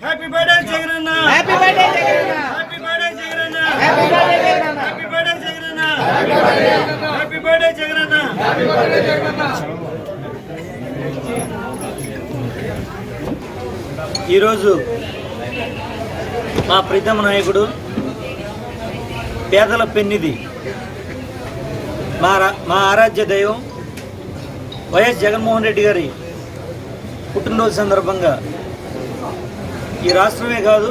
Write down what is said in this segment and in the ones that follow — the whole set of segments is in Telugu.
Happy birthday Jagananna, happy birthday Jagananna, happy birthday Jagananna, happy birthday Jagananna, happy birthday Jagananna, happy birthday Jagananna, happy birthday Jagananna. ఈరోజు మా ప్రీతమ నాయకుడు పేదల పెన్నిధి మా ఆరాధ్య దైవం వైఎస్ జగన్మోహన్ రెడ్డి గారి పుట్టినరోజు సందర్భంగా ఈ రాష్ట్రమే కాదు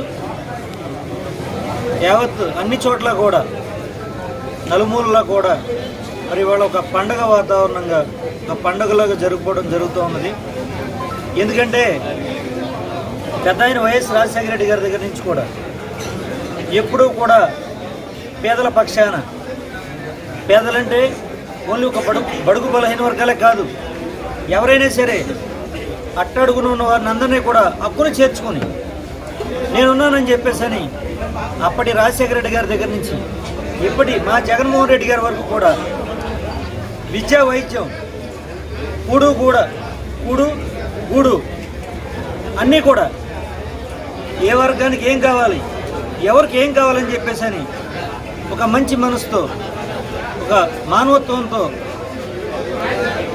యావత్ అన్ని చోట్ల కూడా నలుమూలలా కూడా మరి ఇవాళ ఒక పండగ వాతావరణంగా ఒక పండగలాగా జరుపుకోవడం జరుగుతూ ఉన్నది. ఎందుకంటే పెద్ద ఆయన వైఎస్ రాజశేఖర రెడ్డి గారి దగ్గర నుంచి కూడా ఎప్పుడూ కూడా పేదల పక్షాన, పేదలంటే ఓన్లీ ఒక బడుగు బలహీన వర్గాలే కాదు, ఎవరైనా సరే అట్టడుగున ఉన్న వారిని అందరినీ కూడా హక్కును చేర్చుకొని నేనున్నానని చెప్పేసని అప్పటి రాజశేఖర రెడ్డి గారి దగ్గర నుంచి ఇప్పటి మా జగన్మోహన్ రెడ్డి గారి వరకు కూడా విద్యా, వైద్యం, గూడు అన్నీ కూడా ఏ వర్గానికి ఏం కావాలి, ఎవరికి ఏం కావాలని చెప్పేసని ఒక మంచి మనసుతో, ఒక మానవత్వంతో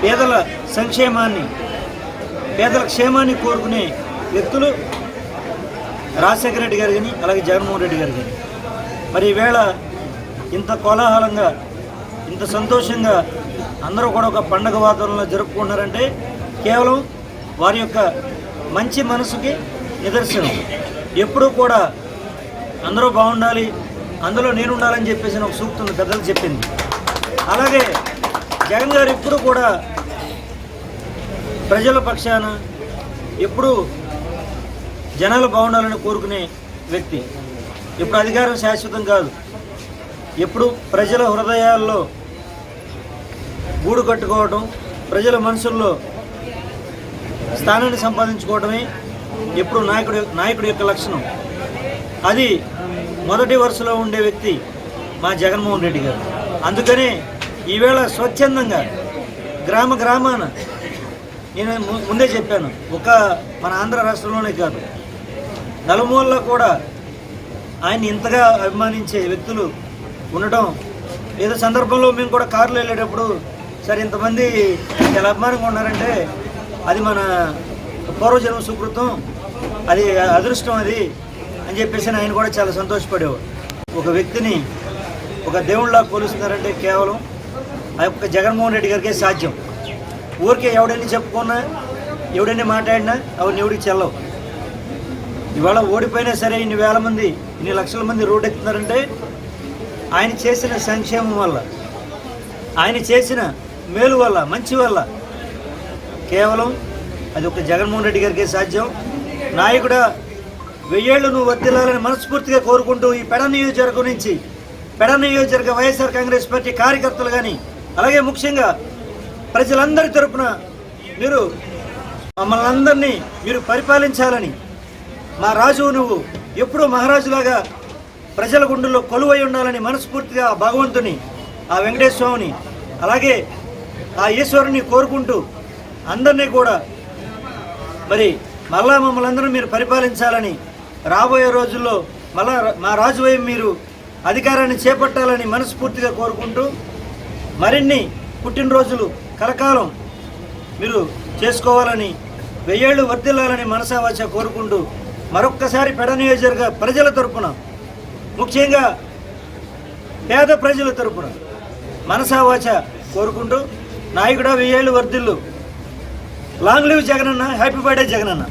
పేదల సంక్షేమాన్ని, పేదల క్షేమాన్ని కోరుకునే వ్యక్తులు రాజశేఖర రెడ్డి గారు కానీ అలాగే జగన్మోహన్ రెడ్డి గారు కానీ. మరి ఈవేళ ఇంత కోలాహలంగా, ఇంత సంతోషంగా అందరూ కూడా ఒక పండగ వాతావరణంలో జరుపుకుంటున్నారంటే కేవలం వారి యొక్క మంచి మనసుకి నిదర్శనం. ఎప్పుడూ కూడా అందరూ బాగుండాలి, అందులో నేను ఉండాలని చెప్పేసి ఒక సూక్తులు పెద్దలు చెప్పింది. అలాగే జగన్ గారు ఎప్పుడు కూడా ప్రజల పక్షాన, ఎప్పుడు జనాలు బాగుండాలని కోరుకునే వ్యక్తి. ఇప్పుడు అధికారం శాశ్వతం కాదు, ఎప్పుడు ప్రజల హృదయాల్లో గూడు కట్టుకోవడం, ప్రజల మనసుల్లో స్థానాన్ని సంపాదించుకోవడమే ఎప్పుడు నాయకుడి యొక్క లక్షణం. అది మొదటి వరుసలో ఉండే వ్యక్తి మా జగన్మోహన్ రెడ్డి గారు. అందుకనే ఈవేళ స్వచ్ఛందంగా గ్రామాన, నేను ముందే చెప్పాను, ఒక మన ఆంధ్ర రాష్ట్రంలోనే కాదు నలుమూలలో కూడా ఆయన్ని ఇంతగా అభిమానించే వ్యక్తులు ఉండటం. ఏదో సందర్భంలో మేము కూడా కారులో వెళ్ళేటప్పుడు సరే ఇంతమంది చాలా అభిమానంగా ఉన్నారంటే అది మన పూర్వజన్మ సుకృతం, అది అదృష్టం అది అని చెప్పేసి ఆయన కూడా చాలా సంతోషపడేవాడు. ఒక వ్యక్తిని ఒక దేవుళ్ళలా కొలుస్తున్నారంటే కేవలం ఆ యొక్క జగన్మోహన్ రెడ్డి గారికే సాధ్యం. ఊరికే ఎవడైనా చెప్పుకున్నా, ఎవడైనా మాట్లాడినా అవి ఎవడికి చెల్లవు. ఇవాళ ఓడిపోయినా సరే ఇన్ని వేల మంది, ఇన్ని లక్షల మంది రోడ్డు ఎక్కుతున్నారంటే ఆయన చేసిన సంక్షేమం వల్ల, ఆయన చేసిన మేలు వల్ల, మంచి వల్ల. కేవలం అది ఒక జగన్మోహన్ రెడ్డి గారికే సాధ్యం. నాయకుడా 1000 ఏళ్ళు నువ్వు వర్ధిల్లాలని మనస్ఫూర్తిగా కోరుకుంటూ ఈ పెడ నియోజకవర్గం నుంచి, పెడ నియోజకవర్గ వైఎస్ఆర్ కాంగ్రెస్ పార్టీ కార్యకర్తలు కానీ అలాగే ముఖ్యంగా ప్రజలందరి తరపున మీరు మమ్మల్ని అందరినీ మీరు పరిపాలించాలని, మా రాజు నువ్వు ఎప్పుడూ మహారాజులాగా ప్రజల గుండెల్లో కొలువై ఉండాలని మనస్ఫూర్తిగా ఆ భగవంతుని, ఆ వెంకటేశ్వర స్వామిని, అలాగే ఆ ఈశ్వరుని కోరుకుంటూ అందరినీ కూడా మరి మళ్ళా మమ్మల్ని అందరూ మీరు పరిపాలించాలని, రాబోయే రోజుల్లో మళ్ళా మా రాజువై మీరు అధికారాన్ని చేపట్టాలని మనస్ఫూర్తిగా కోరుకుంటూ మరిన్ని పుట్టినరోజులు కలకాలం మీరు చేసుకోవాలని, 1000 ఏళ్ళు వర్ధిల్లాలని మనసావాచ కోరుకుంటూ మరొక్కసారి పెడ నియోజకవర్గ ప్రజల తరపున, ముఖ్యంగా పేద ప్రజల తరపున మనసావాచ కోరుకుంటూ నాయకుడా 1000 ఏళ్ళు వర్ధిల్లు, long live Jagananna, happy birthday Jagananna.